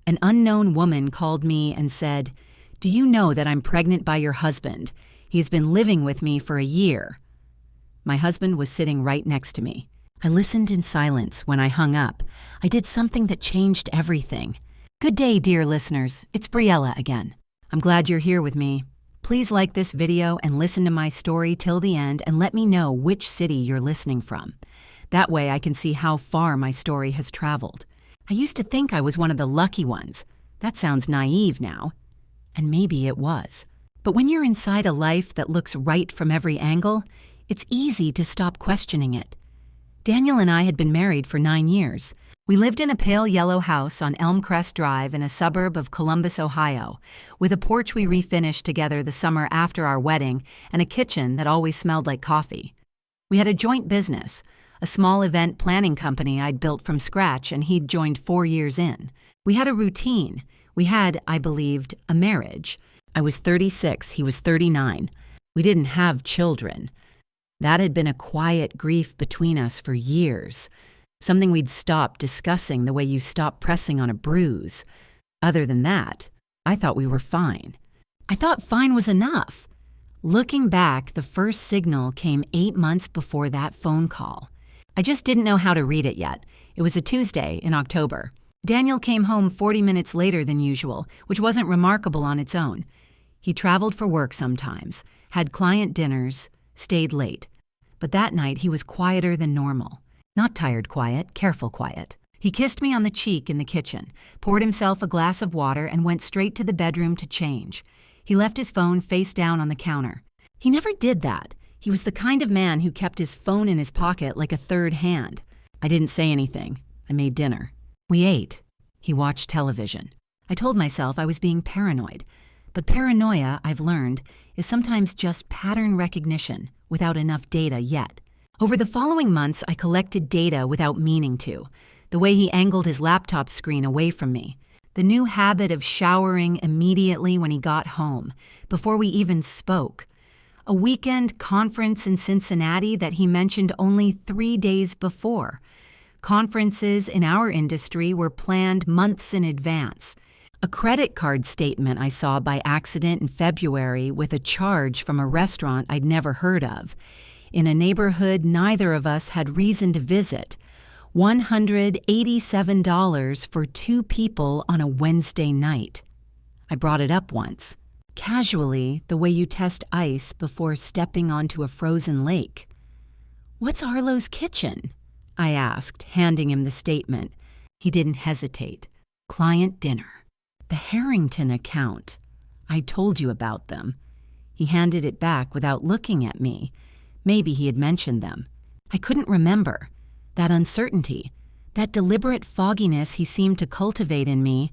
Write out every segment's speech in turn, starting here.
An unknown woman called me and said, "Do you know that I'm pregnant by your husband? He's been living with me for a year." My husband was sitting right next to me. I listened in silence when I hung up. I did something that changed everything. Good day, dear listeners. It's Briella again. I'm glad you're here with me. Please like this video and listen to my story till the end and let me know which city you're listening from. That way I can see how far my story has traveled. I used to think I was one of the lucky ones. That sounds naive now. And maybe it was. But when you're inside a life that looks right from every angle, it's easy to stop questioning it. Daniel and I had been married for 9 years. We lived in a pale yellow house on Elmcrest Drive in a suburb of Columbus, Ohio, with a porch we refinished together the summer after our wedding and a kitchen that always smelled like coffee. We had a joint business, a small event planning company I'd built from scratch and he'd joined 4 years in. We had a routine. We had, I believed, a marriage. I was 36, he was 39. We didn't have children. That had been a quiet grief between us for years. Something we'd stopped discussing the way you stop pressing on a bruise. Other than that, I thought we were fine. I thought fine was enough. Looking back, the first signal came 8 months before that phone call. I just didn't know how to read it yet. It was a Tuesday in October. Daniel came home 40 minutes later than usual, which wasn't remarkable on its own. He traveled for work sometimes, had client dinners, stayed late. But that night he was quieter than normal. Not tired quiet, careful quiet. He kissed me on the cheek in the kitchen, poured himself a glass of water, and went straight to the bedroom to change. He left his phone face down on the counter. He never did that. He was the kind of man who kept his phone in his pocket like a third hand. I didn't say anything. I made dinner. We ate. He watched television. I told myself I was being paranoid. But paranoia, I've learned, is sometimes just pattern recognition without enough data yet. Over the following months, I collected data without meaning to. The way he angled his laptop screen away from me. The new habit of showering immediately when he got home, before we even spoke. A weekend conference in Cincinnati that he mentioned only 3 days before. Conferences in our industry were planned months in advance. A credit card statement I saw by accident in February with a charge from a restaurant I'd never heard of. In a neighborhood neither of us had reason to visit. $187 for 2 people on a Wednesday night. I brought it up once, casually, the way you test ice before stepping onto a frozen lake. "What's Arlo's kitchen?" I asked, handing him the statement. He didn't hesitate. "Client dinner. The Harrington account. I told you about them." He handed it back without looking at me. Maybe he had mentioned them. I couldn't remember. That uncertainty, that deliberate fogginess he seemed to cultivate in me,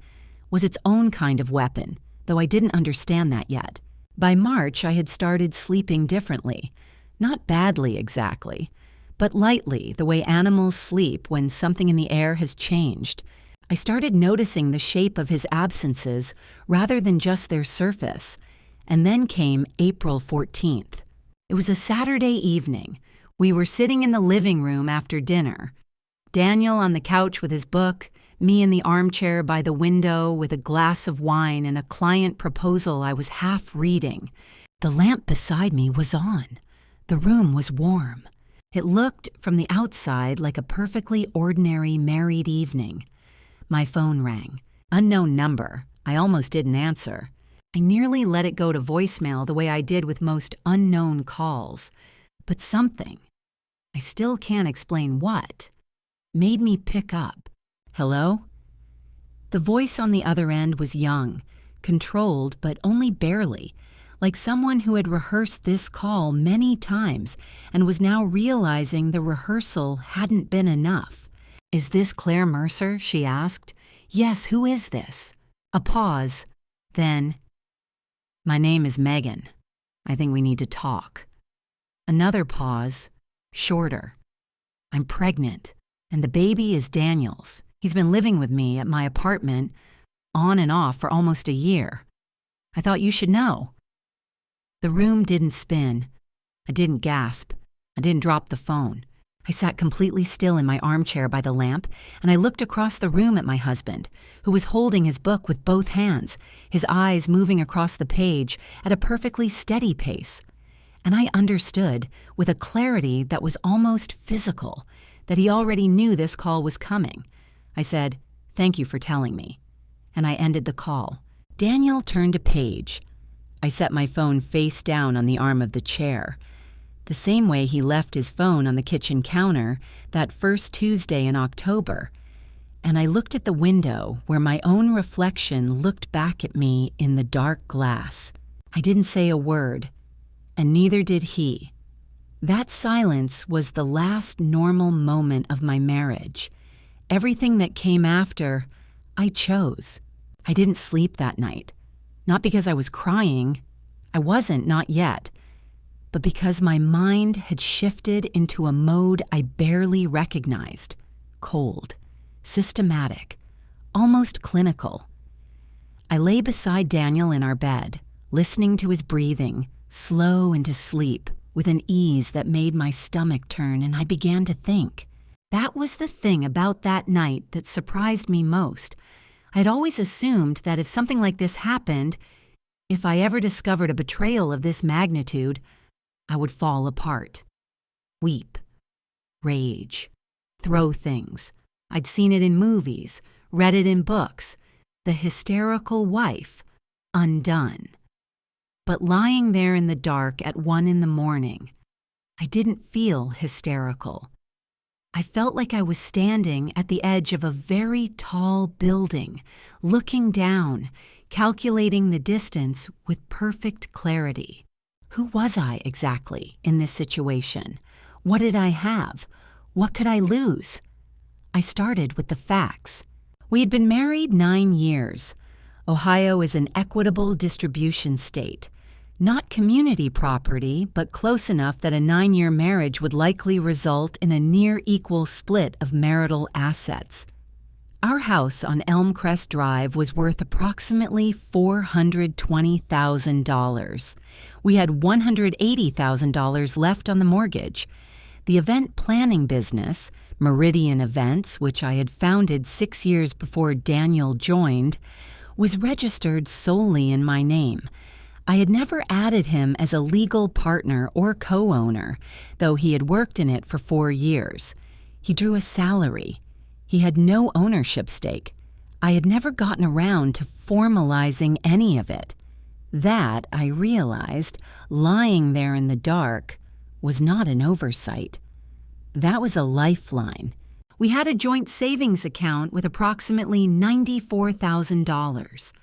was its own kind of weapon, though I didn't understand that yet. By March, I had started sleeping differently. Not badly exactly, but lightly, the way animals sleep when something in the air has changed. I started noticing the shape of his absences rather than just their surface. And then came April 14th. It was a Saturday evening. We were sitting in the living room after dinner. Daniel on the couch with his book, me in the armchair by the window with a glass of wine and a client proposal I was half reading. The lamp beside me was on. The room was warm. It looked, from the outside, like a perfectly ordinary married evening. My phone rang. Unknown number. I almost didn't answer. I nearly let it go to voicemail the way I did with most unknown calls. But something, I still can't explain what, made me pick up. "Hello?" The voice on the other end was young, controlled but only barely, like someone who had rehearsed this call many times and was now realizing the rehearsal hadn't been enough. "Is this Claire Mercer?" she asked. "Yes, who is this?" A pause. Then, "My name is Megan. I think we need to talk." Another pause, shorter. "I'm pregnant, and the baby is Daniel's. He's been living with me at my apartment, on and off for almost a year. I thought you should know." The room didn't spin. I didn't gasp. I didn't drop the phone. I sat completely still in my armchair by the lamp, and I looked across the room at my husband, who was holding his book with both hands, his eyes moving across the page at a perfectly steady pace. And I understood, with a clarity that was almost physical, that he already knew this call was coming. I said, "Thank you for telling me." And I ended the call. Daniel turned a page. I set my phone face down on the arm of the chair, the same way he left his phone on the kitchen counter that first Tuesday in October, and I looked at the window where my own reflection looked back at me in the dark glass. I didn't say a word, and neither did he. That silence was the last normal moment of my marriage. Everything that came after, I chose. I didn't sleep that night. Not because I was crying. I wasn't, not yet. But because my mind had shifted into a mode I barely recognized. Cold, systematic, almost clinical. I lay beside Daniel in our bed, listening to his breathing, slow into sleep, with an ease that made my stomach turn, and I began to think. That was the thing about that night that surprised me most. I'd always assumed that if something like this happened, if I ever discovered a betrayal of this magnitude, I would fall apart. Weep. Rage. Throw things. I'd seen it in movies, read it in books. The hysterical wife, undone. But lying there in the dark at 1 a.m, I didn't feel hysterical. I felt like I was standing at the edge of a very tall building, looking down, calculating the distance with perfect clarity. Who was I exactly in this situation? What did I have? What could I lose? I started with the facts. We had been married 9 years. Ohio is an equitable distribution state. Not community property, but close enough that a 9-year marriage would likely result in a near-equal split of marital assets. Our house on Elmcrest Drive was worth approximately $420,000. We had $180,000 left on the mortgage. The event planning business, Meridian Events, which I had founded 6 years before Daniel joined, was registered solely in my name. I had never added him as a legal partner or co-owner, though he had worked in it for 4 years. He drew a salary. He had no ownership stake. I had never gotten around to formalizing any of it. That, I realized, lying there in the dark, was not an oversight. That was a lifeline. We had a joint savings account with approximately $94,000,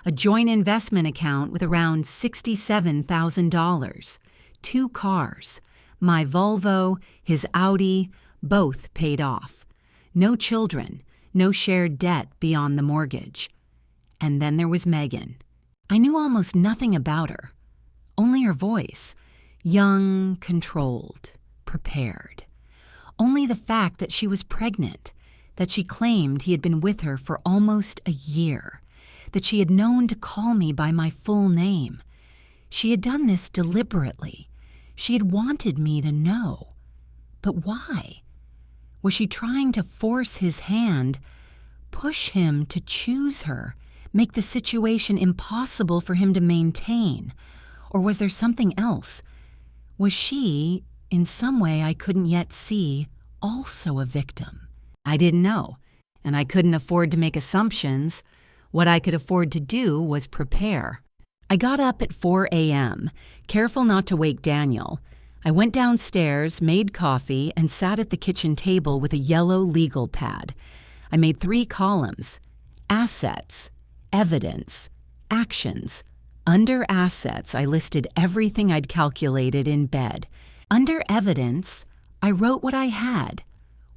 a joint investment account with around $67,000, 2 cars, my Volvo, his Audi, both paid off. No children, no shared debt beyond the mortgage. And then there was Megan. I knew almost nothing about her, only her voice, young, controlled, prepared. Only the fact that she was pregnant, that she claimed he had been with her for almost a year, that she had known to call me by my full name. She had done this deliberately. She had wanted me to know. But why? Was she trying to force his hand, push him to choose her, make the situation impossible for him to maintain? Or was there something else? Was she, in some way I couldn't yet see, also a victim? I didn't know, and I couldn't afford to make assumptions. What I could afford to do was prepare. I got up at 4 a.m., careful not to wake Daniel. I went downstairs, made coffee, and sat at the kitchen table with a yellow legal pad. I made 3 columns: assets, evidence, actions. Under assets, I listed everything I'd calculated in bed. Under evidence, I wrote what I had.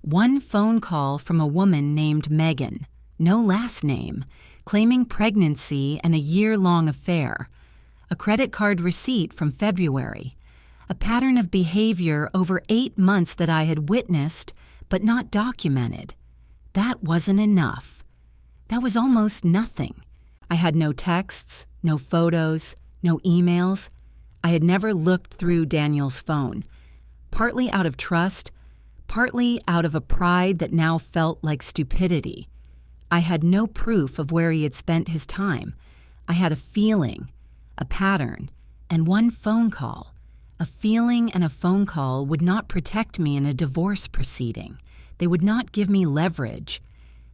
1 phone call from a woman named Megan, no last name, claiming pregnancy and a year-long affair. A credit card receipt from February. A pattern of behavior over 8 months that I had witnessed but not documented. That wasn't enough. That was almost nothing. I had no texts, no photos, no emails. I had never looked through Daniel's phone, partly out of trust, partly out of a pride that now felt like stupidity. I had no proof of where he had spent his time. I had a feeling, a pattern, and one phone call. A feeling and a phone call would not protect me in a divorce proceeding. They would not give me leverage.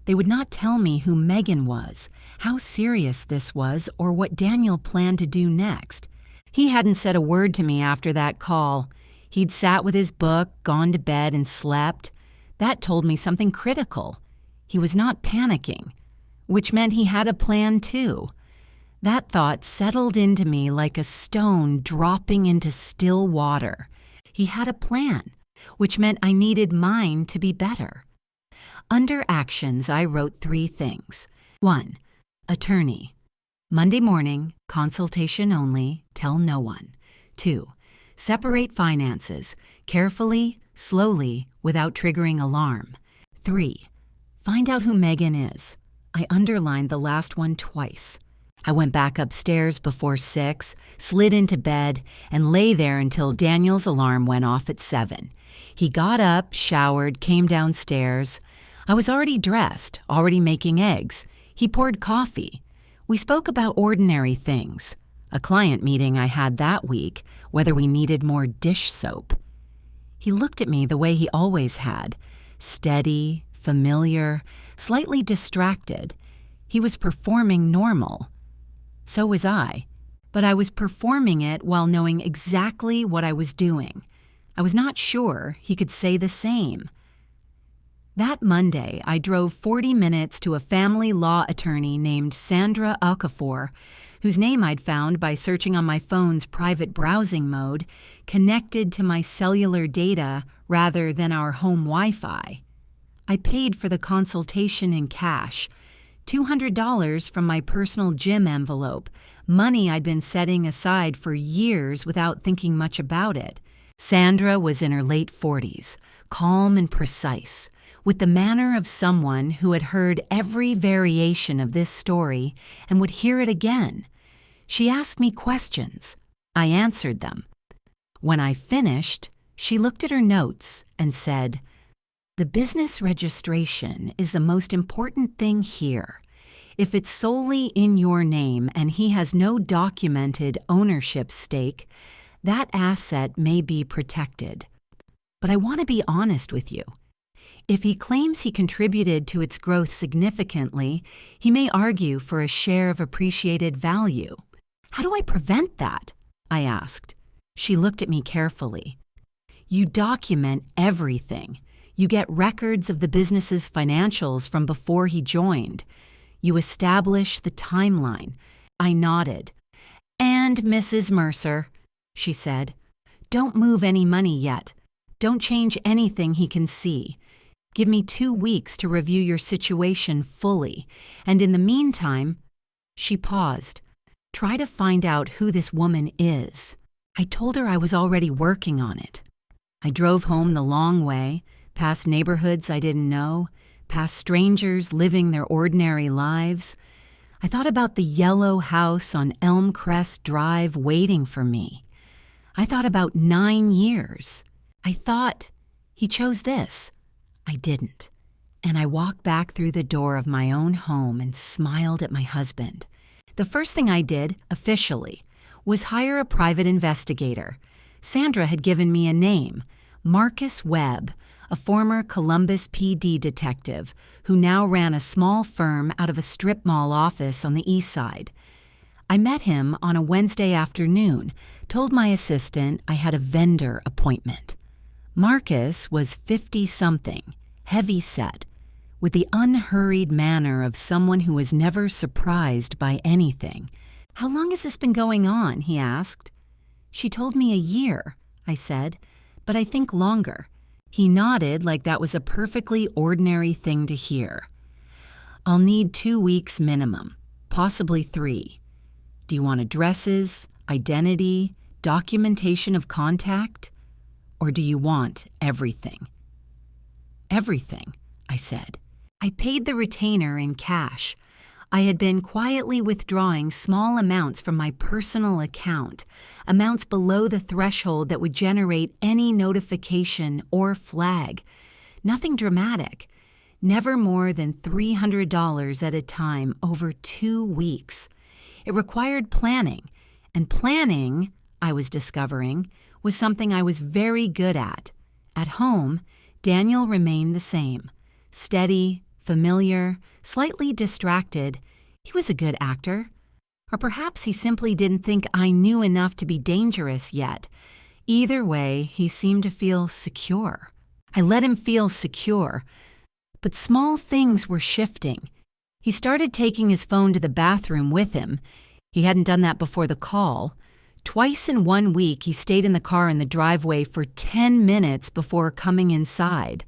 They would not tell me who Megan was, how serious this was, or what Daniel planned to do next. He hadn't said a word to me after that call. He'd sat with his book, gone to bed, and slept. That told me something critical. He was not panicking, which meant he had a plan too. That thought settled into me like a stone dropping into still water. He had a plan, which meant I needed mine to be better. Under actions, I wrote 3 things. 1. Attorney. Monday morning, consultation only, tell no one. 2. Separate finances, carefully, slowly, without triggering alarm. 3. Find out who Megan is. I underlined the last one twice. I went back upstairs before 6, slid into bed, and lay there until Daniel's alarm went off at 7. He got up, showered, came downstairs. I was already dressed, already making eggs. He poured coffee. We spoke about ordinary things. A client meeting I had that week, whether we needed more dish soap. He looked at me the way he always had, steady, familiar, slightly distracted. He was performing normal. So was I, but I was performing it while knowing exactly what I was doing. I was not sure he could say the same. That Monday, I drove 40 minutes to a family law attorney named Sandra Okafor, whose name I'd found by searching on my phone's private browsing mode, connected to my cellular data rather than our home Wi-Fi. I paid for the consultation in cash, $200 from my personal gym envelope, money I'd been setting aside for years without thinking much about it. Sandra was in her late 40s, calm and precise, with the manner of someone who had heard every variation of this story and would hear it again. She asked me questions. I answered them. When I finished, she looked at her notes and said, "The business registration is the most important thing here. If it's solely in your name and he has no documented ownership stake, that asset may be protected. But I want to be honest with you. If he claims he contributed to its growth significantly, he may argue for a share of appreciated value. How do I prevent that?" I asked. She looked at me carefully. "You document everything. You get records of the business's financials from before he joined. You establish the timeline." I nodded. "And Mrs. Mercer," she said, "don't move any money yet. Don't change anything he can see. Give me 2 weeks to review your situation fully, and in the meantime—" She paused. "Try to find out who this woman is." I told her I was already working on it. I drove home the long way, past neighborhoods I didn't know, past strangers living their ordinary lives. I thought about the yellow house on Elm Crest Drive waiting for me. I thought about 9 years. I thought, he chose this. I didn't. And I walked back through the door of my own home and smiled at my husband. The first thing I did, officially, was hire a private investigator. Sandra had given me a name, Marcus Webb, a former Columbus PD detective who now ran a small firm out of a strip mall office on the east side. I met him on a Wednesday afternoon, told my assistant I had a vendor appointment. Marcus was 50-something, heavy-set, with the unhurried manner of someone who was never surprised by anything. "How long has this been going on?" he asked. "She told me a year," I said, "but I think longer." He nodded like that was a perfectly ordinary thing to hear. "I'll need 2 weeks minimum, possibly 3. Do you want addresses, identity, documentation of contact? Or do you want everything?" "Everything," I said. I paid the retainer in cash. I had been quietly withdrawing small amounts from my personal account, amounts below the threshold that would generate any notification or flag. Nothing dramatic. Never more than $300 at a time over 2 weeks. It required planning, and planning, I was discovering, was something I was very good at. At home, Daniel remained the same. Steady, familiar, slightly distracted. He was a good actor. Or perhaps he simply didn't think I knew enough to be dangerous yet. Either way, he seemed to feel secure. I let him feel secure. But small things were shifting. He started taking his phone to the bathroom with him. He hadn't done that before the call. Twice in 1 week, he stayed in the car in the driveway for 10 minutes before coming inside.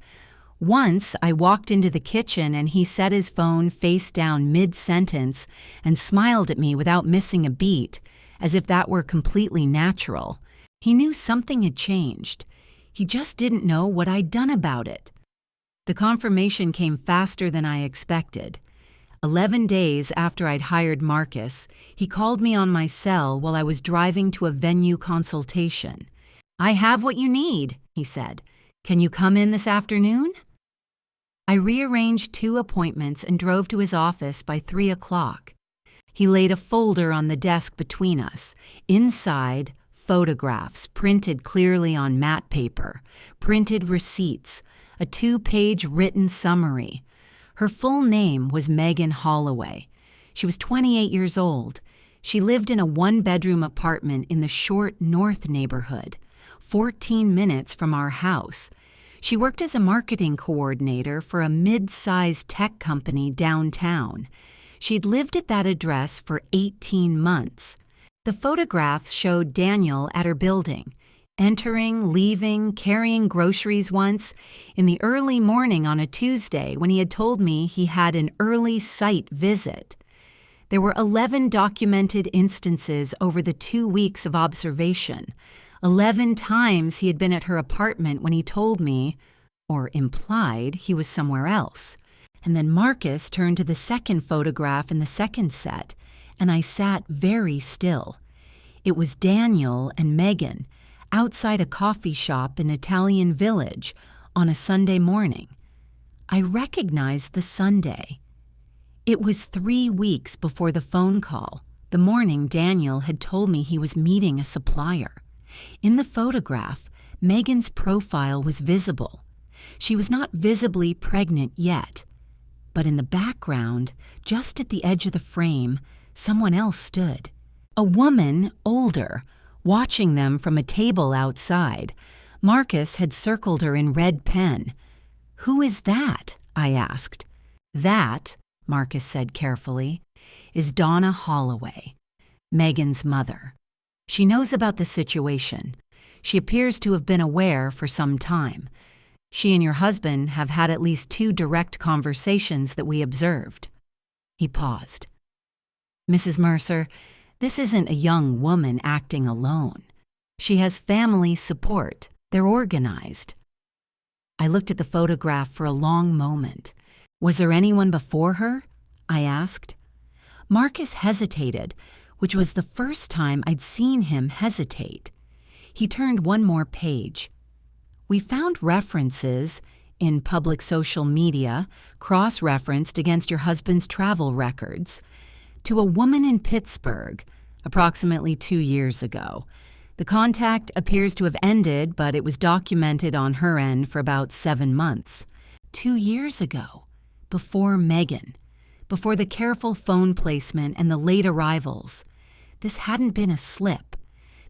Once, I walked into the kitchen and he set his phone face down mid-sentence and smiled at me without missing a beat, as if that were completely natural. He knew something had changed. He just didn't know what I'd done about it. The confirmation came faster than I expected. 11 days after I'd hired Marcus, he called me on my cell while I was driving to a venue consultation. "I have what you need," he said. "Can you come in this afternoon?" I rearranged 2 appointments and drove to his office by 3 o'clock. He laid a folder on the desk between us. Inside, photographs printed clearly on matte paper, printed receipts, a 2-page written summary. Her full name was Megan Holloway. She was 28 years old. She lived in a 1-bedroom apartment in the Short North neighborhood, 14 minutes from our house. She worked as a marketing coordinator for a mid-sized tech company downtown. She'd lived at that address for 18 months. The photographs showed Daniel at her building, entering, leaving, carrying groceries once, in the early morning on a Tuesday when he had told me he had an early site visit. There were 11 documented instances over the 2 weeks of observation. 11 times he had been at her apartment when he told me, or implied, he was somewhere else. And then Marcus turned to the second photograph in the second set, and I sat very still. It was Daniel and Megan outside a coffee shop in Italian Village on a Sunday morning. I recognized the Sunday. It was 3 weeks before the phone call, the morning Daniel had told me he was meeting a supplier. In the photograph, Megan's profile was visible. She was not visibly pregnant yet, but in the background, just at the edge of the frame, someone else stood. A woman, older, watching them from a table outside. Marcus had circled her in red pen. "Who is that?" I asked. "That," Marcus said carefully, "is Donna Holloway, Megan's mother. She knows about the situation. She appears to have been aware for some time. She and your husband have had at least 2 direct conversations that we observed." He paused. "Mrs. Mercer, this isn't a young woman acting alone. She has family support. They're organized." I looked at the photograph for a long moment. "Was there anyone before her?" I asked. Marcus hesitated, which was the first time I'd seen him hesitate. He turned one more page. "We found references in public social media, cross-referenced against your husband's travel records, to a woman in Pittsburgh, approximately 2 years ago. The contact appears to have ended, but it was documented on her end for about 7 months. 2 years ago, before Megan, before the careful phone placement and the late arrivals. This hadn't been a slip.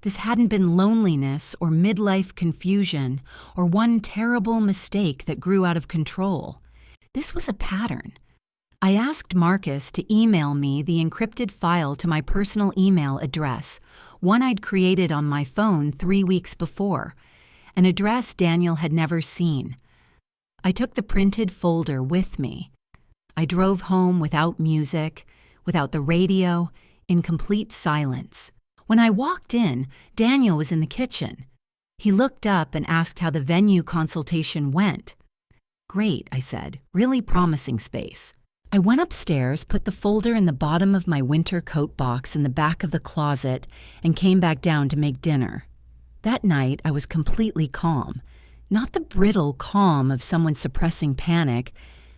This hadn't been loneliness or midlife confusion or one terrible mistake that grew out of control. This was a pattern. I asked Marcus to email me the encrypted file to my personal email address, one I'd created on my phone 3 weeks before, an address Daniel had never seen. I took the printed folder with me. I drove home without music, without the radio, in complete silence. When I walked in, Daniel was in the kitchen. He looked up and asked how the venue consultation went. "Great," I said. "Really promising space." I went upstairs, put the folder in the bottom of my winter coat box in the back of the closet, and came back down to make dinner. That night, I was completely calm. Not the brittle calm of someone suppressing panic,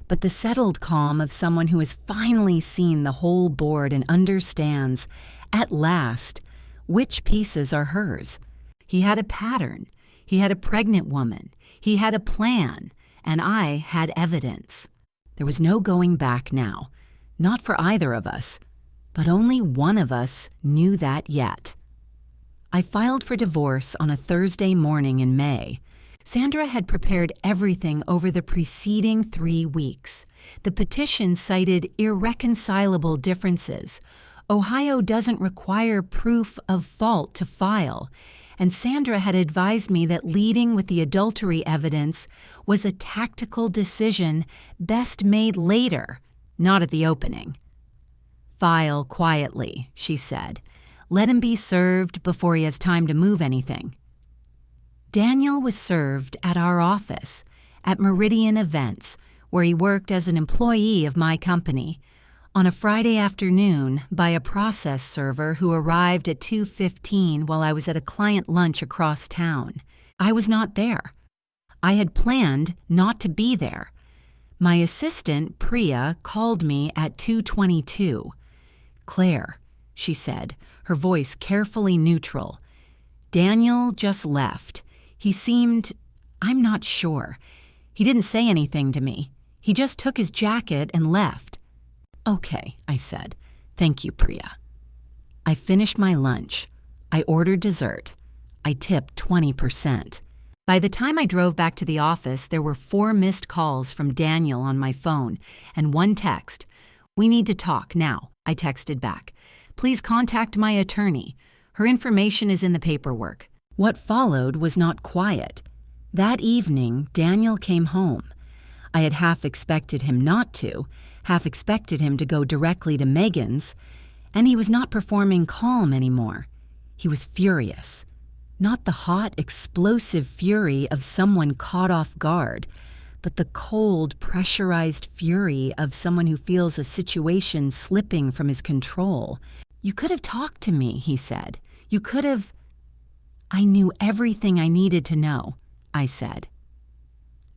but the settled calm of someone who has finally seen the whole board and understands, at last, which pieces are hers. He had a pattern. He had a pregnant woman. He had a plan. And I had evidence. There was no going back now. Not for either of us. But only one of us knew that yet. I filed for divorce on a Thursday morning in May. Sandra had prepared everything over the preceding 3 weeks. The petition cited irreconcilable differences. Ohio doesn't require proof of fault to file, and Sandra had advised me that leading with the adultery evidence was a tactical decision best made later, not at the opening. "File quietly," she said. "Let him be served before he has time to move anything." Daniel was served at our office, at Meridian Events, where he worked as an employee of my company, on a Friday afternoon by a process server who arrived at 2:15 while I was at a client lunch across town. I was not there. I had planned not to be there. My assistant, Priya, called me at 2:22. "Claire," she said, her voice carefully neutral. "Daniel just left. He seemed, I'm not sure. He didn't say anything to me. He just took his jacket and left." "Okay," I said. "Thank you, Priya." I finished my lunch. I ordered dessert. I tipped 20%. By the time I drove back to the office, there were 4 missed calls from Daniel on my phone and 1 text. "We need to talk now," I texted back. "Please contact my attorney. Her information is in the paperwork." What followed was not quiet. That evening, Daniel came home. I had half expected him not to, half expected him to go directly to Megan's, and he was not performing calm anymore. He was furious. Not the hot, explosive fury of someone caught off guard, but the cold, pressurized fury of someone who feels a situation slipping from his control. "You could have talked to me," he said. "You could have—" "I knew everything I needed to know," I said.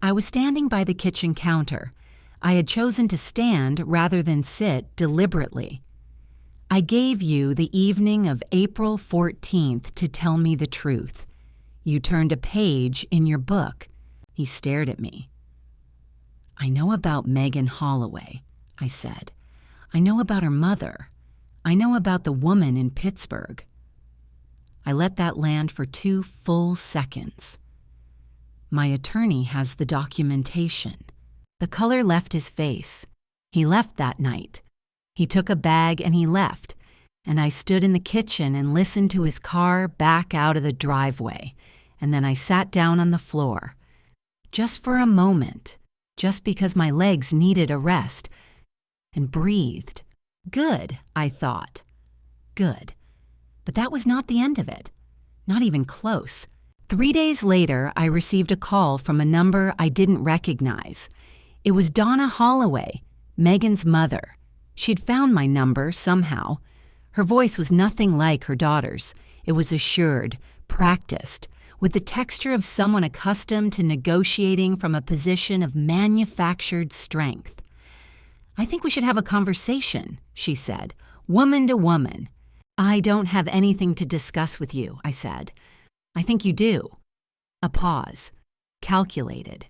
I was standing by the kitchen counter. I had chosen to stand rather than sit deliberately. "I gave you the evening of April 14th to tell me the truth. You turned a page in your book." He stared at me. "I know about Megan Holloway," I said. "I know about her mother. I know about the woman in Pittsburgh." I let that land for 2 full seconds. "My attorney has the documentation." The color left his face. He left that night. He took a bag and he left, and I stood in the kitchen and listened to his car back out of the driveway, and then I sat down on the floor. Just for a moment, just because my legs needed a rest, and breathed. Good, I thought. Good. But that was not the end of it. Not even close. 3 days later, I received a call from a number I didn't recognize. It was Donna Holloway, Megan's mother. She'd found my number somehow. Her voice was nothing like her daughter's. It was assured, practiced, with the texture of someone accustomed to negotiating from a position of manufactured strength. "I think we should have a conversation," she said, woman to woman. "I don't have anything to discuss with you," I said. "I think you do." A pause. Calculated.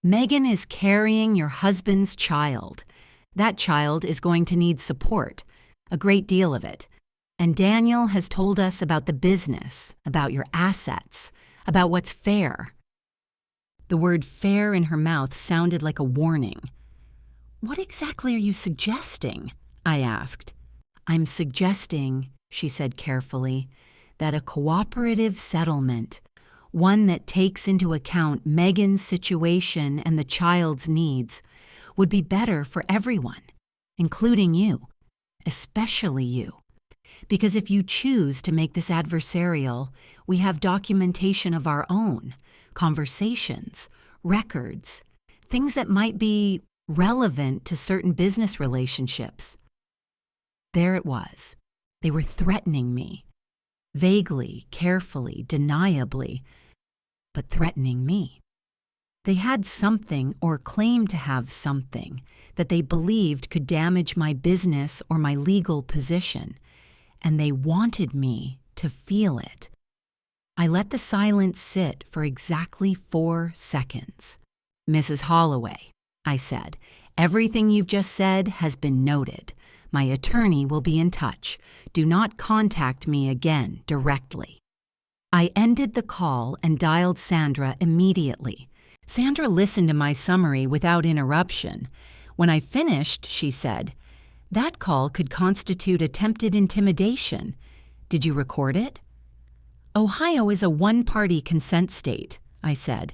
"Megan is carrying your husband's child. That child is going to need support, a great deal of it. And Daniel has told us about the business, about your assets, about what's fair." The word fair in her mouth sounded like a warning. "What exactly are you suggesting?" I asked. "I'm suggesting," she said carefully, "that a cooperative settlement, one that takes into account Megan's situation and the child's needs, would be better for everyone, including you, especially you. Because if you choose to make this adversarial, we have documentation of our own, conversations, records, things that might be relevant to certain business relationships. There it was. They were threatening me. Vaguely, carefully, deniably, but threatening me. They had something or claimed to have something that they believed could damage my business or my legal position, and they wanted me to feel it. I let the silence sit for exactly 4 seconds. "Mrs. Holloway," I said, "everything you've just said has been noted. My attorney will be in touch. Do not contact me again directly." I ended the call and dialed Sandra immediately. Sandra listened to my summary without interruption. When I finished, she said, "That call could constitute attempted intimidation. Did you record it?" "Ohio is a one-party consent state," I said.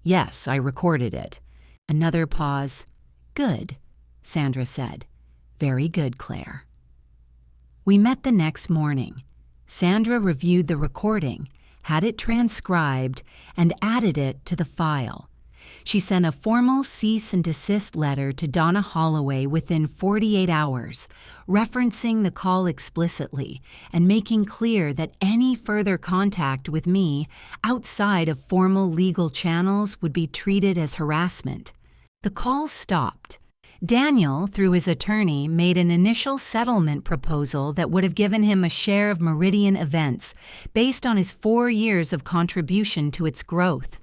"Yes, I recorded it." Another pause. "Good," Sandra said. "Very good, Claire." We met the next morning. Sandra reviewed the recording, had it transcribed, and added it to the file. She sent a formal cease and desist letter to Donna Holloway within 48 hours, referencing the call explicitly and making clear that any further contact with me outside of formal legal channels would be treated as harassment. The call stopped. Daniel, through his attorney, made an initial settlement proposal that would have given him a share of Meridian Events based on his 4 years of contribution to its growth.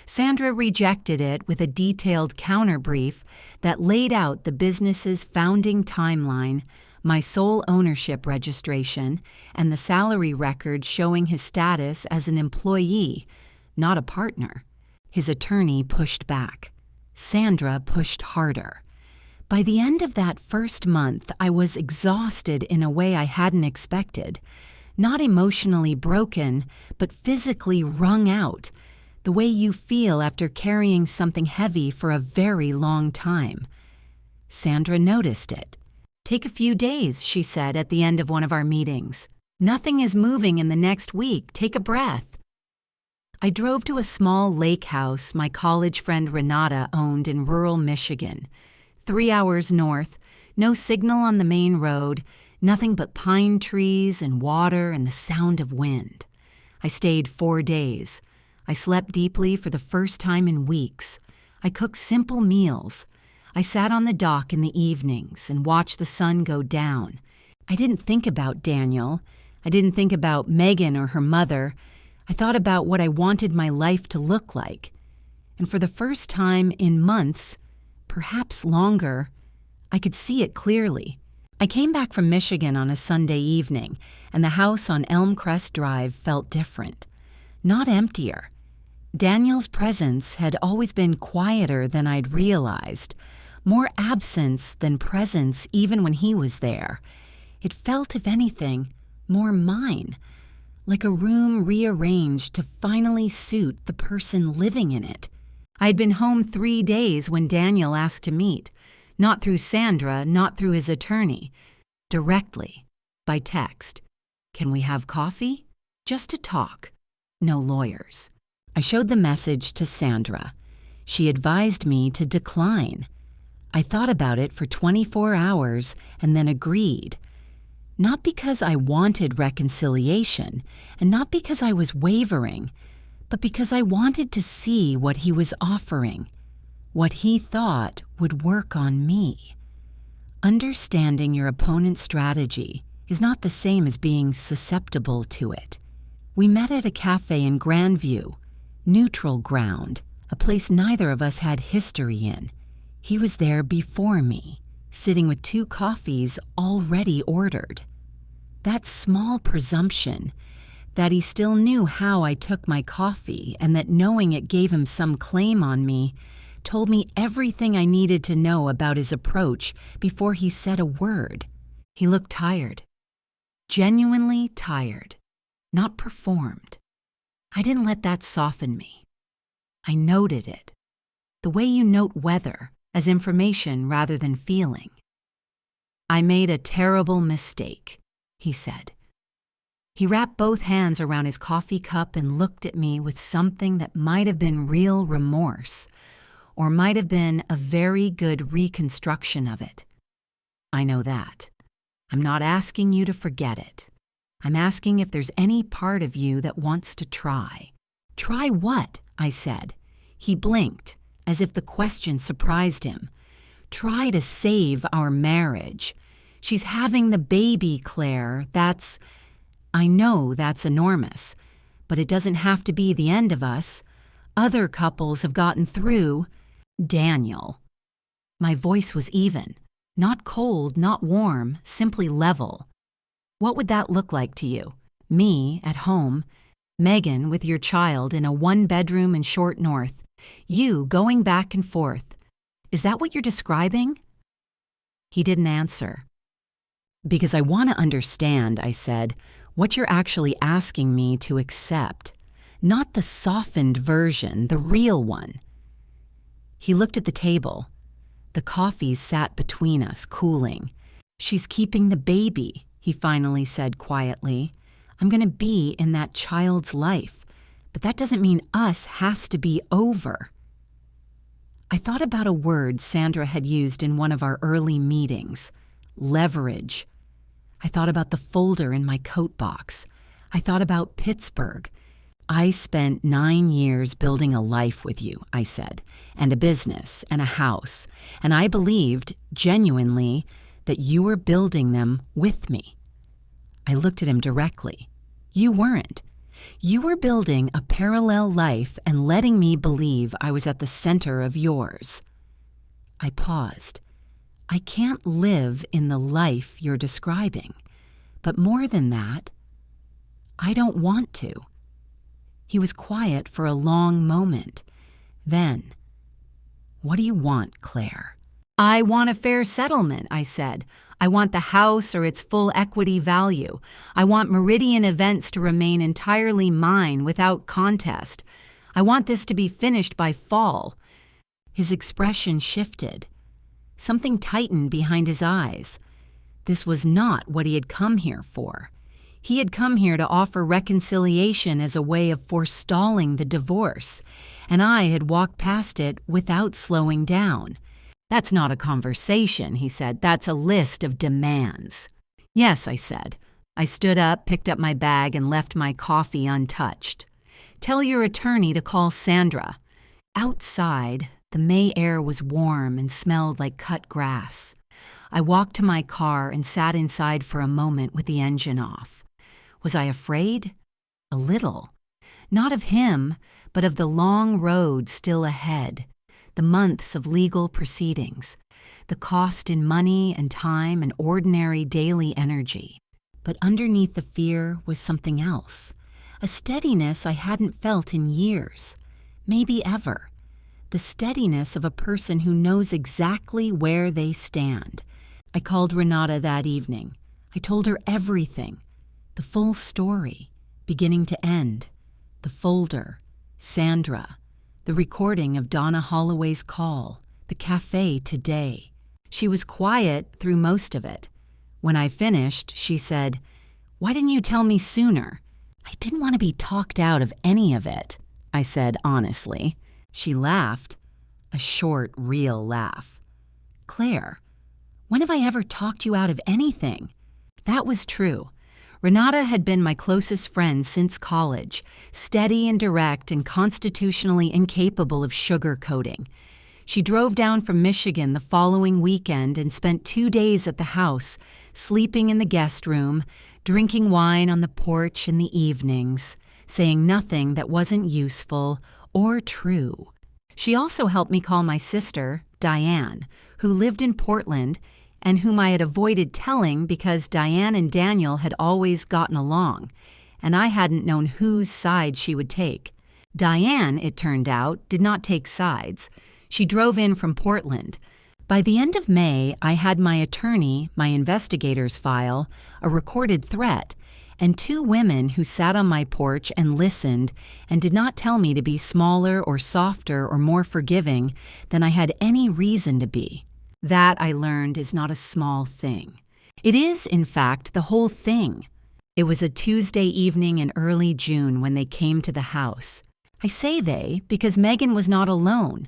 Sandra rejected it with a detailed counterbrief that laid out the business's founding timeline, my sole ownership registration, and the salary record showing his status as an employee, not a partner. His attorney pushed back. Sandra pushed harder. By the end of that first month, I was exhausted in a way I hadn't expected. Not emotionally broken, but physically wrung out, the way you feel after carrying something heavy for a very long time. Sandra noticed it. "Take a few days," she said at the end of one of our meetings. "Nothing is moving in the next week. Take a breath." I drove to a small lake house my college friend Renata owned in rural Michigan. 3 hours north, no signal on the main road, nothing but pine trees and water and the sound of wind. I stayed 4 days. I slept deeply for the first time in weeks. I cooked simple meals. I sat on the dock in the evenings and watched the sun go down. I didn't think about Daniel. I didn't think about Megan or her mother. I thought about what I wanted my life to look like. And for the first time in months, perhaps longer, I could see it clearly. I came back from Michigan on a Sunday evening, and the house on Elm Crest Drive felt different. Not emptier. Daniel's presence had always been quieter than I'd realized, more absence than presence even when he was there. It felt, if anything, more mine, like a room rearranged to finally suit the person living in it. I'd been home 3 days when Daniel asked to meet, not through Sandra, not through his attorney, directly, by text. "Can we have coffee? Just to talk. No lawyers." I showed the message to Sandra. She advised me to decline. I thought about it for 24 hours and then agreed. Not because I wanted reconciliation, and not because I was wavering, but because I wanted to see what he was offering, what he thought would work on me. Understanding your opponent's strategy is not the same as being susceptible to it. We met at a cafe in Grandview, neutral ground, a place neither of us had history in. He was there before me, sitting with 2 coffees already ordered. That small presumption, that he still knew how I took my coffee and that knowing it gave him some claim on me, told me everything I needed to know about his approach before he said a word. He looked tired. Genuinely tired. Not performed. I didn't let that soften me. I noted it. The way you note weather, as information rather than feeling. "I made a terrible mistake," he said. He wrapped both hands around his coffee cup and looked at me with something that might have been real remorse, or might have been a very good reconstruction of it. I know that. I'm not asking you to forget it. I'm asking if there's any part of you that wants to try. Try what? I said. He blinked, as if the question surprised him. Try to save our marriage. She's having the baby, Claire. I know that's enormous, but it doesn't have to be the end of us. Other couples have gotten through. Daniel. My voice was even. Not cold, not warm, simply level. What would that look like to you? Me, at home. Megan, with your child in a one-bedroom in Short North. You going back and forth. Is that what you're describing? He didn't answer. Because I want to understand, I said, what you're actually asking me to accept. Not the softened version, the real one. He looked at the table. The coffees sat between us, cooling. She's keeping the baby, he finally said quietly. I'm going to be in that child's life, but that doesn't mean us has to be over. I thought about a word Sandra had used in one of our early meetings, leverage. I thought about the folder in my coat box. I thought about Pittsburgh. I spent 9 years building a life with you, I said, and a business and a house, and I believed, genuinely, that you were building them with me. I looked at him directly. You weren't. You were building a parallel life and letting me believe I was at the center of yours. I paused. I can't live in the life you're describing, but more than that, I don't want to. He was quiet for a long moment. Then, what do you want, Claire? I want a fair settlement, I said. I want the house or its full equity value. I want Meridian Events to remain entirely mine without contest. I want this to be finished by fall. His expression shifted. Something tightened behind his eyes. This was not what he had come here for. He had come here to offer reconciliation as a way of forestalling the divorce, and I had walked past it without slowing down. That's not a conversation, he said. That's a list of demands. Yes, I said. I stood up, picked up my bag, and left my coffee untouched. Tell your attorney to call Sandra. Outside, the May air was warm and smelled like cut grass. I walked to my car and sat inside for a moment with the engine off. Was I afraid? A little. Not of him, but of the long road still ahead, the months of legal proceedings, the cost in money and time and ordinary daily energy. But underneath the fear was something else, a steadiness I hadn't felt in years, maybe ever, the steadiness of a person who knows exactly where they stand. I called Renata that evening. I told her everything. The full story, beginning to end, the folder, Sandra, the recording of Donna Holloway's call, the cafe today. She was quiet through most of it. When I finished, she said, "Why didn't you tell me sooner?" I didn't want to be talked out of any of it, I said honestly. She laughed, a short, real laugh. Claire, when have I ever talked you out of anything? That was true. Renata had been my closest friend since college, steady and direct and constitutionally incapable of sugarcoating. She drove down from Michigan the following weekend and spent 2 days at the house, sleeping in the guest room, drinking wine on the porch in the evenings, saying nothing that wasn't useful or true. She also helped me call my sister, Diane, who lived in Portland and whom I had avoided telling because Diane and Daniel had always gotten along, and I hadn't known whose side she would take. Diane, it turned out, did not take sides. She drove in from Portland. By the end of May, I had my attorney, my investigator's file, a recorded threat, and 2 women who sat on my porch and listened and did not tell me to be smaller or softer or more forgiving than I had any reason to be. That, I learned, is not a small thing. It is, in fact, the whole thing. It was a Tuesday evening in early June when they came to the house. I say they because Megan was not alone.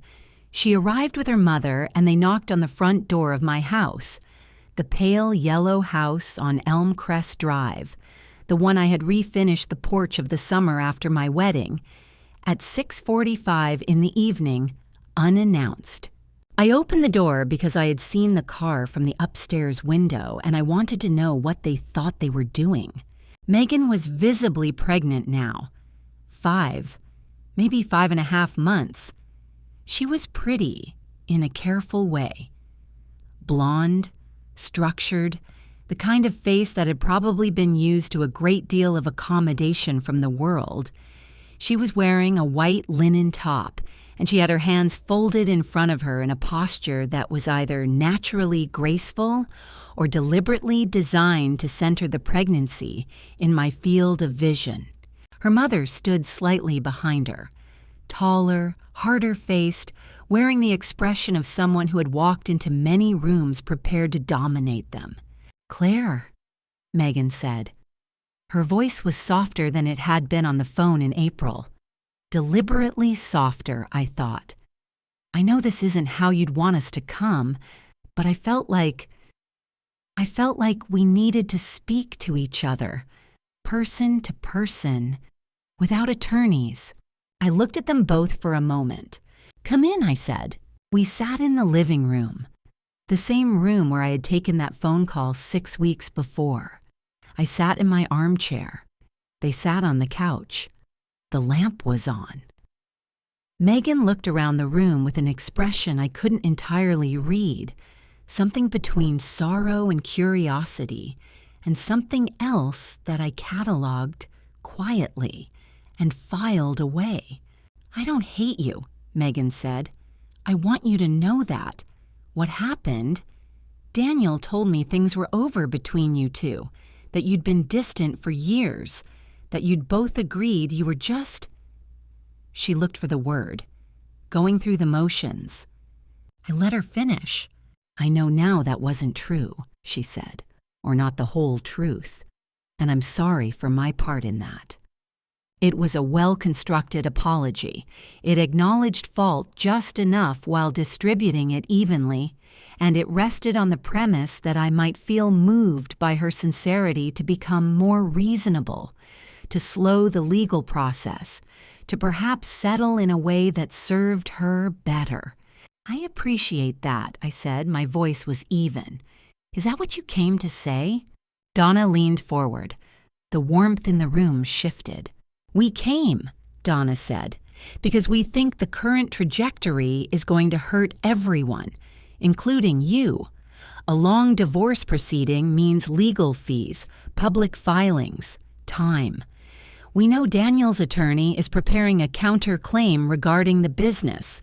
She arrived with her mother and they knocked on the front door of my house, the pale yellow house on Elm Crest Drive, the one I had refinished the porch of the summer after my wedding, at 6:45 in the evening, unannounced. I opened the door because I had seen the car from the upstairs window and I wanted to know what they thought they were doing. Megan was visibly pregnant now. 5, maybe 5.5 months. She was pretty in a careful way. Blonde, structured, the kind of face that had probably been used to a great deal of accommodation from the world. She was wearing a white linen top, and she had her hands folded in front of her in a posture that was either naturally graceful or deliberately designed to center the pregnancy in my field of vision. Her mother stood slightly behind her, taller, harder-faced, wearing the expression of someone who had walked into many rooms prepared to dominate them. "Claire," Megan said. Her voice was softer than it had been on the phone in April. Deliberately softer, I thought. I know this isn't how you'd want us to come, but I felt like we needed to speak to each other, person to person, without attorneys. I looked at them both for a moment. "Come in," I said. We sat in the living room, the same room where I had taken that phone call 6 weeks before. I sat in my armchair. They sat on the couch. The lamp was on. Megan looked around the room with an expression I couldn't entirely read, something between sorrow and curiosity, and something else that I cataloged quietly and filed away. "I don't hate you," Megan said. "I want you to know that. What happened? Daniel told me things were over between you two, that you'd been distant for years, that you'd both agreed you were just—" She looked for the word. "Going through the motions." I let her finish. "I know now that wasn't true," she said, "or not the whole truth, and I'm sorry for my part in that." It was a well-constructed apology. It acknowledged fault just enough while distributing it evenly, and it rested on the premise that I might feel moved by her sincerity to become more reasonable, to slow the legal process, to perhaps settle in a way that served her better. "I appreciate that," I said. My voice was even. "Is that what you came to say?" Donna leaned forward. The warmth in the room shifted. "We came," Donna said, "because we think the current trajectory is going to hurt everyone, including you. A long divorce proceeding means legal fees, public filings, time. We know Daniel's attorney is preparing a counterclaim regarding the business.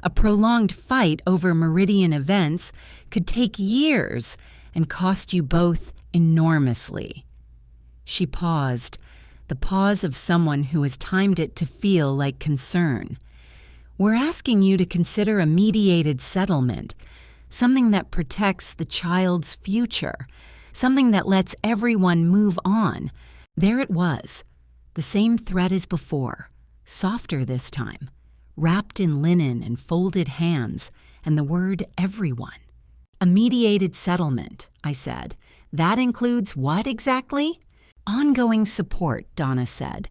A prolonged fight over Meridian events could take years and cost you both enormously." She paused, the pause of someone who has timed it to feel like concern. "We're asking you to consider a mediated settlement, something that protects the child's future, something that lets everyone move on." There it was, the same threat as before, softer this time, wrapped in linen and folded hands, and the word everyone. "A mediated settlement," I said. "That includes what exactly?" "Ongoing support," Donna said,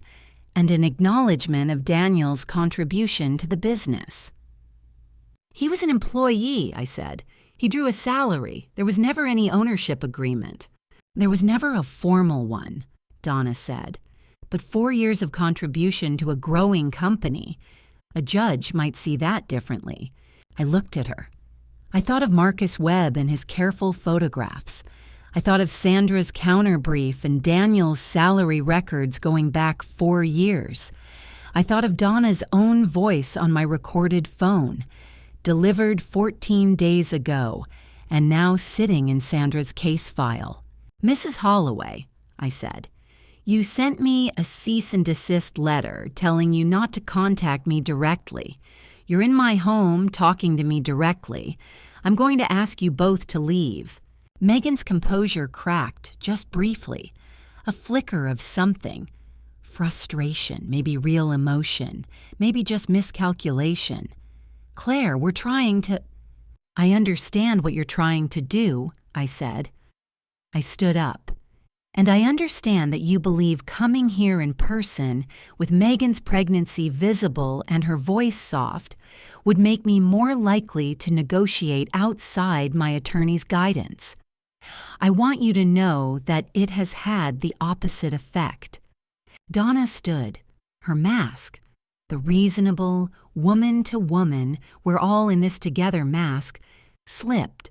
"and an acknowledgement of Daniel's contribution to the business." "He was an employee," I said. "He drew a salary. There was never any ownership agreement." "There was never a formal one," Donna said. "But 4 years of contribution to a growing company. A judge might see that differently." I looked at her. I thought of Marcus Webb and his careful photographs. I thought of Sandra's counterbrief and Daniel's salary records going back 4 years. I thought of Donna's own voice on my recorded phone, delivered 14 days ago, and now sitting in Sandra's case file. "Mrs. Holloway," I said, "you sent me a cease and desist letter telling you not to contact me directly. You're in my home talking to me directly. I'm going to ask you both to leave." Megan's composure cracked, just briefly. A flicker of something. Frustration, maybe real emotion, maybe just miscalculation. Claire, we're trying to... I understand what you're trying to do, I said. I stood up. And I understand that you believe coming here in person, with Megan's pregnancy visible and her voice soft, would make me more likely to negotiate outside my attorney's guidance. I want you to know that it has had the opposite effect. Donna stood, her mask, the reasonable, woman-to-woman, we're all in this together mask, slipped.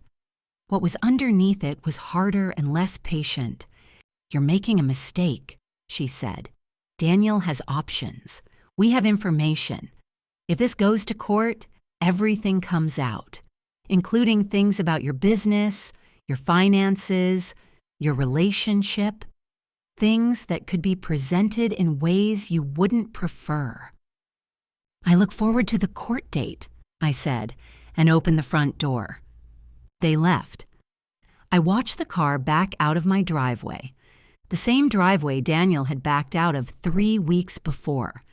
What was underneath it was harder and less patient. You're making a mistake, she said. Daniel has options. We have information. If this goes to court, everything comes out, including things about your business, your finances, your relationship, things that could be presented in ways you wouldn't prefer. I look forward to the court date, I said, and opened the front door. They left. I watched the car back out of my driveway, the same driveway Daniel had backed out of 3 weeks before,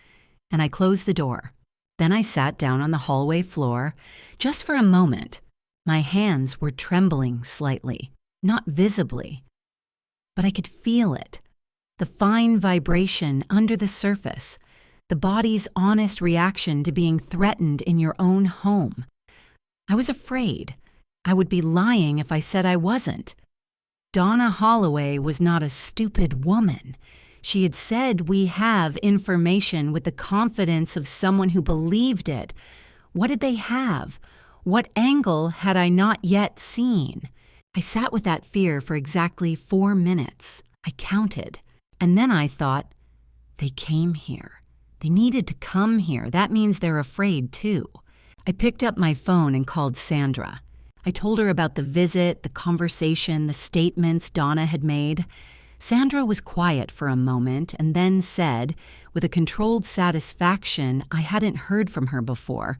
and I closed the door. Then I sat down on the hallway floor, just for a moment. My hands were trembling slightly, not visibly, but I could feel it, the fine vibration under the surface, the body's honest reaction to being threatened in your own home. I was afraid. I would be lying if I said I wasn't. Donna Holloway was not a stupid woman. She had said we have information with the confidence of someone who believed it. What did they have? What angle had I not yet seen? I sat with that fear for exactly 4 minutes. I counted. And then I thought, they came here. They needed to come here. That means they're afraid, too. I picked up my phone and called Sandra. I told her about the visit, the conversation, the statements Donna had made. Sandra was quiet for a moment and then said, with a controlled satisfaction I hadn't heard from her before,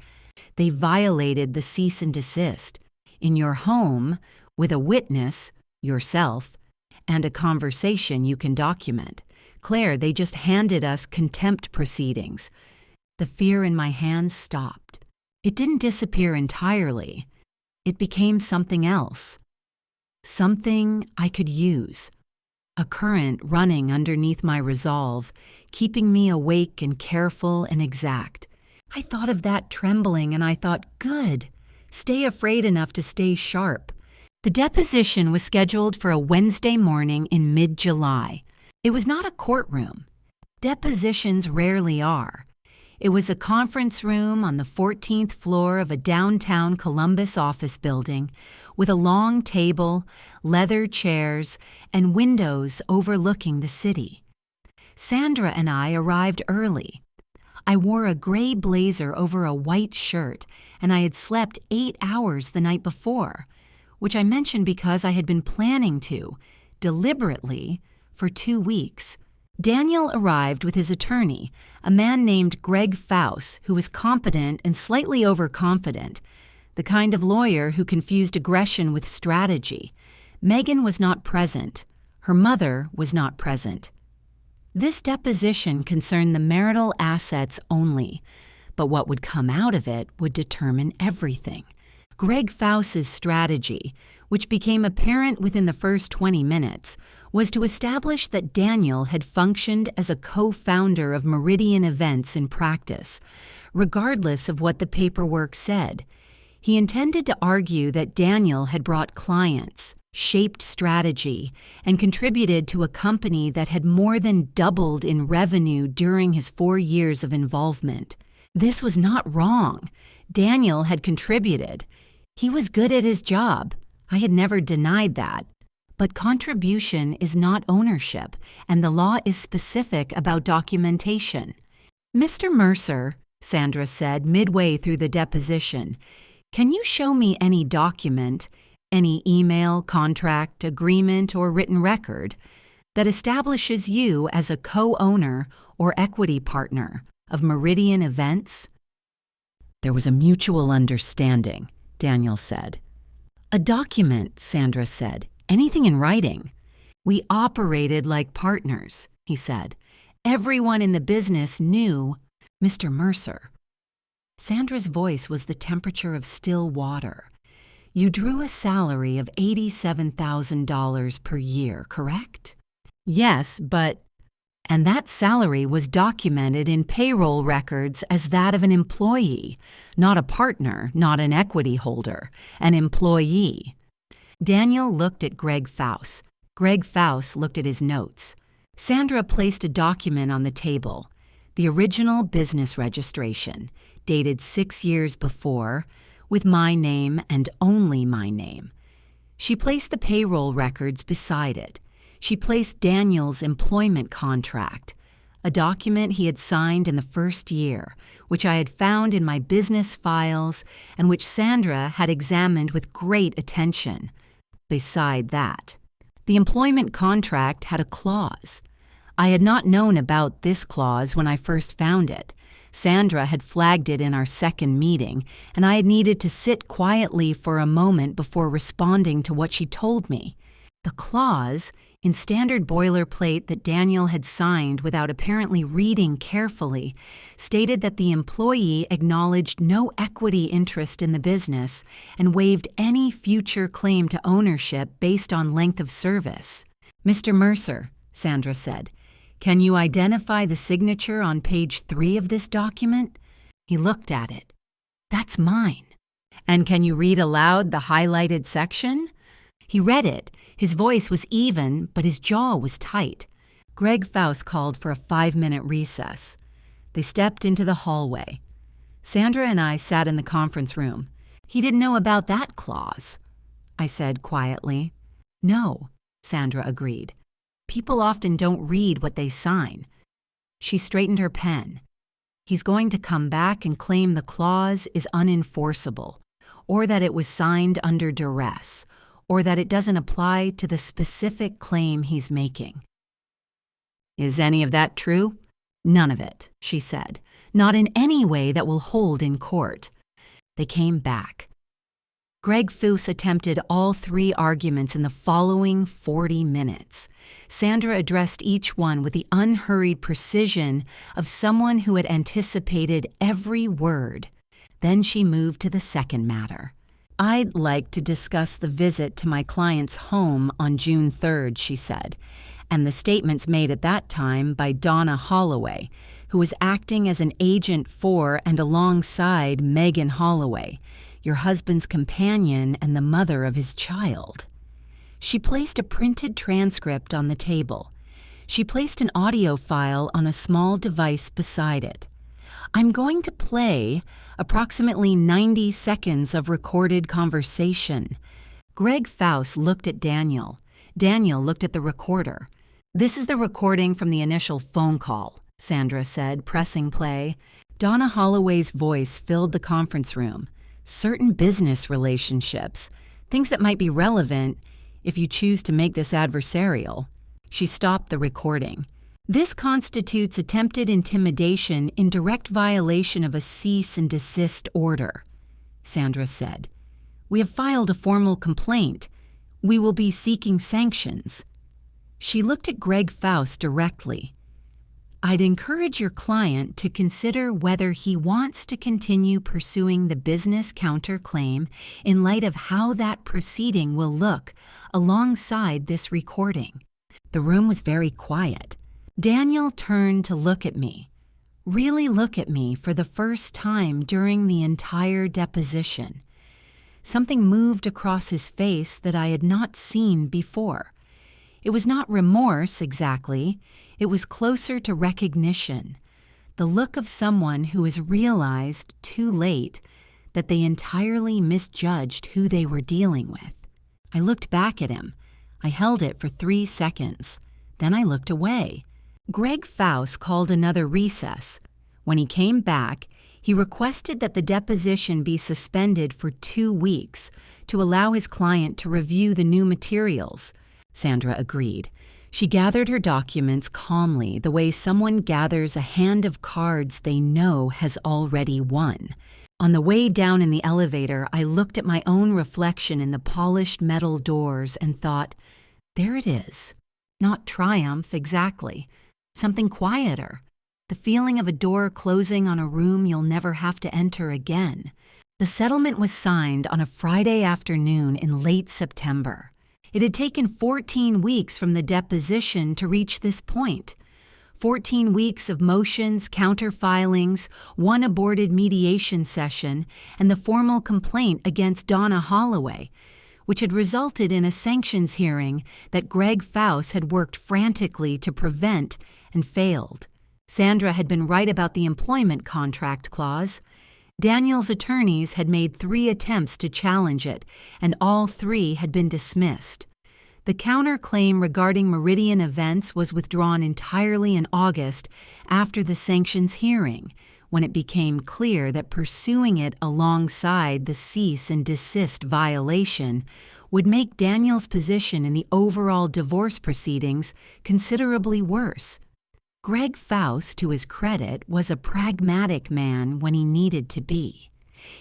they violated the cease and desist. In your home, with a witness, yourself, and a conversation you can document. Claire, they just handed us contempt proceedings. The fear in my hands stopped. It didn't disappear entirely. It became something else. Something I could use. A current running underneath my resolve, keeping me awake and careful and exact. I thought of that trembling and I thought, good. Stay afraid enough to stay sharp. The deposition was scheduled for a Wednesday morning in mid-July. It was not a courtroom. Depositions rarely are. It was a conference room on the 14th floor of a downtown Columbus office building with a long table, leather chairs, and windows overlooking the city. Sandra and I arrived early. I wore a gray blazer over a white shirt, and I had slept 8 hours the night before, which I mentioned because I had been planning to, deliberately, for 2 weeks. Daniel arrived with his attorney, a man named Greg Faust, who was competent and slightly overconfident, the kind of lawyer who confused aggression with strategy. Megan was not present. Her mother was not present. This deposition concerned the marital assets only, but what would come out of it would determine everything. Greg Faust's strategy, which became apparent within the first 20 minutes, was to establish that Daniel had functioned as a co-founder of Meridian Events in practice, regardless of what the paperwork said. He intended to argue that Daniel had brought clients, shaped strategy, and contributed to a company that had more than doubled in revenue during his 4 years of involvement. This was not wrong. Daniel had contributed. He was good at his job. I had never denied that. But contribution is not ownership, and the law is specific about documentation. Mr. Mercer, Sandra said midway through the deposition, can you show me any document, any email, contract, agreement, or written record that establishes you as a co-owner or equity partner of Meridian Events? There was a mutual understanding, Daniel said. A document, Sandra said. Anything in writing. We operated like partners, he said. Everyone in the business knew Mr. Mercer. Sandra's voice was the temperature of still water. You drew a salary of $87,000 per year, correct? Yes, but... And that salary was documented in payroll records as that of an employee, not a partner, not an equity holder, an employee. Daniel looked at Greg Faust. Greg Faust looked at his notes. Sandra placed a document on the table, the original business registration, dated 6 years before, with my name and only my name. She placed the payroll records beside it. She placed Daniel's employment contract, a document he had signed in the first year, which I had found in my business files and which Sandra had examined with great attention. Beside that, the employment contract had a clause. I had not known about this clause when I first found it. Sandra had flagged it in our second meeting, and I had needed to sit quietly for a moment before responding to what she told me. The clause, in standard boilerplate that Daniel had signed without apparently reading carefully, stated that the employee acknowledged no equity interest in the business and waived any future claim to ownership based on length of service. "Mr. Mercer," Sandra said, "can you identify the signature on page 3 of this document?" He looked at it. "That's mine." "And can you read aloud the highlighted section?" He read it. His voice was even, but his jaw was tight. Greg Faust called for a 5-minute recess. They stepped into the hallway. Sandra and I sat in the conference room. "He didn't know about that clause," I said quietly. "No," Sandra agreed. "People often don't read what they sign." She straightened her pen. "He's going to come back and claim the clause is unenforceable, or that it was signed under duress, or that it doesn't apply to the specific claim he's making." "Is any of that true?" "None of it," she said. "Not in any way that will hold in court." They came back. Greg Faust attempted all 3 arguments in the following 40 minutes. Sandra addressed each one with the unhurried precision of someone who had anticipated every word. Then she moved to the second matter. "I'd like to discuss the visit to my client's home on June 3rd, she said, and the statements made at that time by Donna Holloway, who was acting as an agent for and alongside Megan Holloway, your husband's companion and the mother of his child." She placed a printed transcript on the table. She placed an audio file on a small device beside it. "I'm going to play approximately 90 seconds of recorded conversation." Greg Faust looked at Daniel. Daniel looked at the recorder. "This is the recording from the initial phone call," Sandra said, pressing play. Donna Holloway's voice filled the conference room. "Certain business relationships, things that might be relevant if you choose to make this adversarial." She stopped the recording. "This constitutes attempted intimidation in direct violation of a cease and desist order," Sandra said. "We have filed a formal complaint. We will be seeking sanctions." She looked at Greg Faust directly. "I'd encourage your client to consider whether he wants to continue pursuing the business counterclaim in light of how that proceeding will look alongside this recording." The room was very quiet. Daniel turned to look at me, really look at me for the first time during the entire deposition. Something moved across his face that I had not seen before. It was not remorse exactly, it was closer to recognition, the look of someone who has realized too late that they entirely misjudged who they were dealing with. I looked back at him. I held it for 3 seconds. Then I looked away. Greg Faust called another recess. When he came back, he requested that the deposition be suspended for 2 weeks to allow his client to review the new materials. Sandra agreed. She gathered her documents calmly, the way someone gathers a hand of cards they know has already won. On the way down in the elevator, I looked at my own reflection in the polished metal doors and thought, there it is. Not triumph exactly. Something quieter. The feeling of a door closing on a room you'll never have to enter again. The settlement was signed on a Friday afternoon in late September. It had taken 14 weeks from the deposition to reach this point. 14 weeks of motions, counter-filings, one aborted mediation session, and the formal complaint against Donna Holloway, which had resulted in a sanctions hearing that Greg Faust had worked frantically to prevent and failed. Sandra had been right about the employment contract clause. Daniel's attorneys had made 3 attempts to challenge it, and all 3 had been dismissed. The counterclaim regarding Meridian Events was withdrawn entirely in August after the sanctions hearing, when it became clear that pursuing it alongside the cease and desist violation would make Daniel's position in the overall divorce proceedings considerably worse. Greg Faust, to his credit, was a pragmatic man when he needed to be.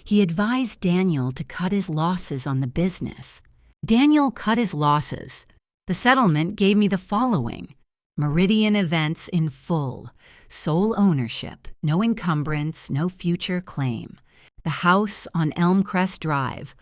He advised Daniel to cut his losses on the business. Daniel cut his losses. The settlement gave me the following: Meridian Events in full, sole ownership, no encumbrance, no future claim. The house on Elmcrest Drive,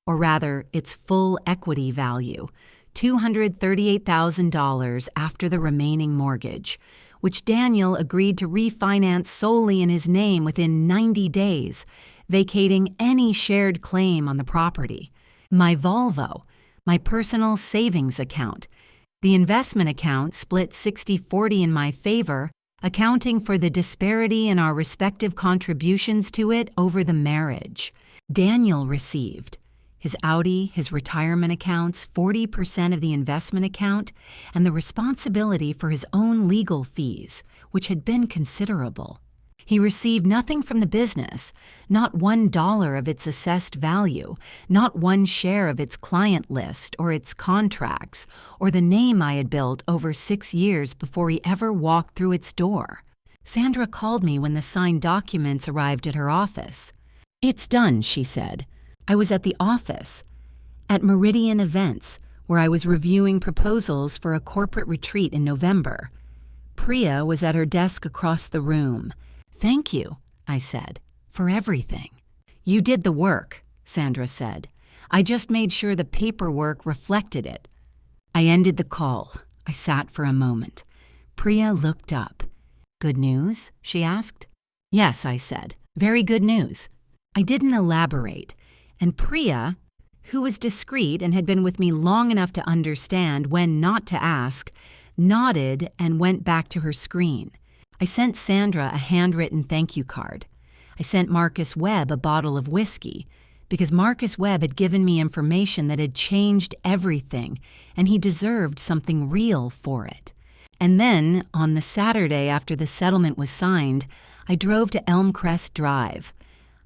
or rather, its full equity value, $238,000 after the remaining mortgage, which Daniel agreed to refinance solely in his name within 90 days, vacating any shared claim on the property. My Volvo, my personal savings account. The investment account split 60-40 in my favor, accounting for the disparity in our respective contributions to it over the marriage. Daniel received his Audi, his retirement accounts, 40% of the investment account, and the responsibility for his own legal fees, which had been considerable. He received nothing from the business, not $1 of its assessed value, not one share of its client list or its contracts, or the name I had built over 6 years before he ever walked through its door. Sandra called me when the signed documents arrived at her office. "It's done," she said. I was at the office, at Meridian Events, where I was reviewing proposals for a corporate retreat in November. Priya was at her desk across the room. "Thank you," I said, "for everything." "You did the work," Sandra said. "I just made sure the paperwork reflected it." I ended the call. I sat for a moment. Priya looked up. "Good news?" she asked. "Yes," I said. "Very good news." I didn't elaborate, and Priya, who was discreet and had been with me long enough to understand when not to ask, nodded and went back to her screen. I sent Sandra a handwritten thank you card. I sent Marcus Webb a bottle of whiskey, because Marcus Webb had given me information that had changed everything, and he deserved something real for it. And then, on the Saturday after the settlement was signed, I drove to Elmcrest Drive.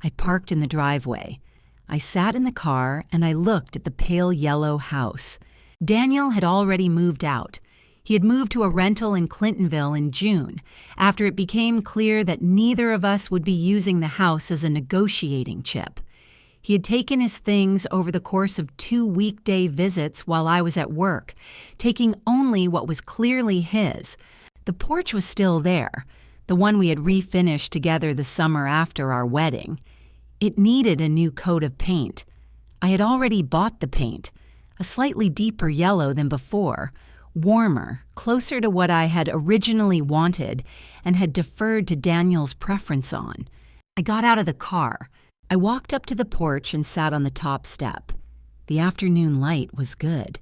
I parked in the driveway. I sat in the car and I looked at the pale yellow house. Daniel had already moved out. He had moved to a rental in Clintonville in June, after it became clear that neither of us would be using the house as a negotiating chip. He had taken his things over the course of 2 weekday visits while I was at work, taking only what was clearly his. The porch was still there, the one we had refinished together the summer after our wedding. It needed a new coat of paint. I had already bought the paint, a slightly deeper yellow than before, warmer, closer to what I had originally wanted and had deferred to Daniel's preference on. I got out of the car. I walked up to the porch and sat on the top step. The afternoon light was good.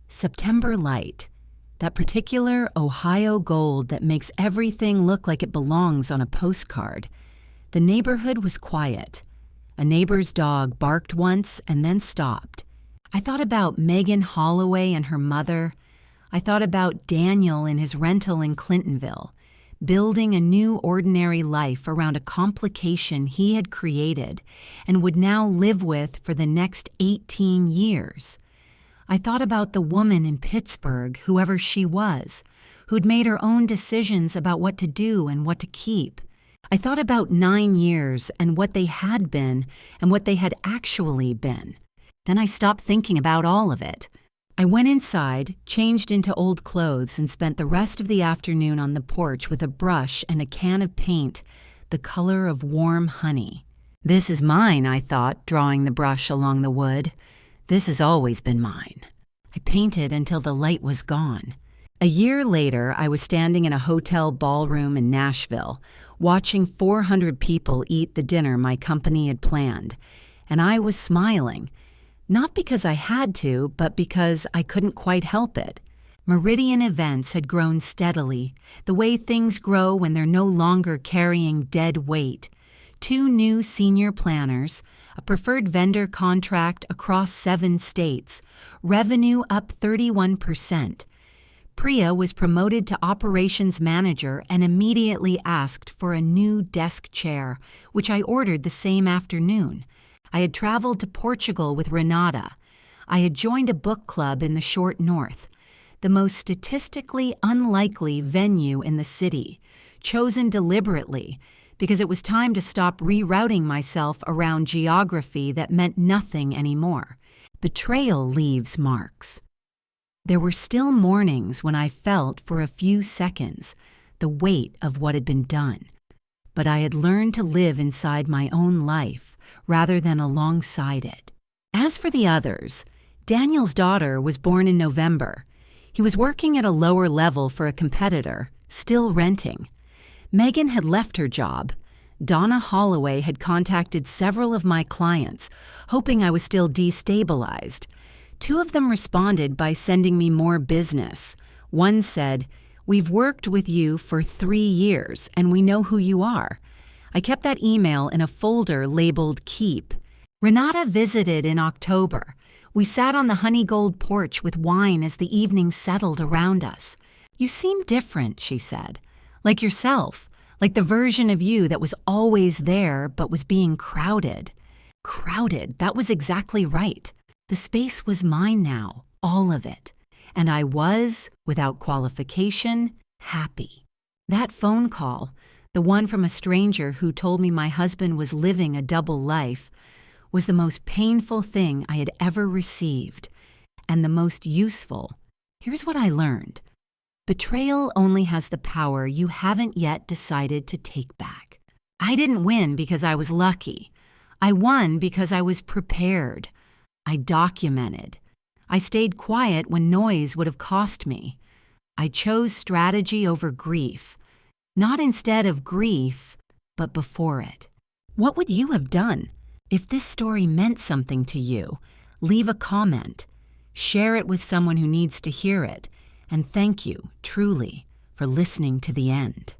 September light, that particular Ohio gold that makes everything look like it belongs on a postcard. The neighborhood was quiet. A neighbor's dog barked once and then stopped. I thought about Megan Holloway and her mother. I thought about Daniel in his rental in Clintonville, building a new ordinary life around a complication he had created and would now live with for the next 18 years. I thought about the woman in Pittsburgh, whoever she was, who'd made her own decisions about what to do and what to keep. I thought about 9 years and what they had been and what they had actually been. Then I stopped thinking about all of it. I went inside, changed into old clothes, and spent the rest of the afternoon on the porch with a brush and a can of paint, the color of warm honey. This is mine, I thought, drawing the brush along the wood. This has always been mine. I painted until the light was gone. A year later, I was standing in a hotel ballroom in Nashville, watching 400 people eat the dinner my company had planned, and I was smiling. Not because I had to, but because I couldn't quite help it. Meridian Events had grown steadily, the way things grow when they're no longer carrying dead weight. 2 new senior planners, a preferred vendor contract across 7 states, revenue up 31%. Priya was promoted to operations manager and immediately asked for a new desk chair, which I ordered the same afternoon. I had traveled to Portugal with Renata. I had joined a book club in the short north, the most statistically unlikely venue in the city, chosen deliberately because it was time to stop rerouting myself around geography that meant nothing anymore. Betrayal leaves marks. There were still mornings when I felt for a few seconds the weight of what had been done, but I had learned to live inside my own life rather than alongside it. As for the others, Daniel's daughter was born in November. He was working at a lower level for a competitor, still renting. Megan had left her job. Donna Holloway had contacted several of my clients, hoping I was still destabilized. 2 of them responded by sending me more business. One said, "We've worked with you for 3 years, and we know who you are." I kept that email in a folder labeled Keep. Renata visited in October. We sat on the honey gold porch with wine as the evening settled around us. "You seem different," she said. "Like yourself, like the version of you that was always there but was being crowded." Crowded, that was exactly right. The space was mine now, all of it. And I was, without qualification, happy. That phone call, the one from a stranger who told me my husband was living a double life, was the most painful thing I had ever received, and the most useful. Here's what I learned. Betrayal only has the power you haven't yet decided to take back. I didn't win because I was lucky. I won because I was prepared. I documented. I stayed quiet when noise would have cost me. I chose strategy over grief. Not instead of grief, but before it. What would you have done? If this story meant something to you, leave a comment. Share it with someone who needs to hear it. And thank you, truly, for listening to the end.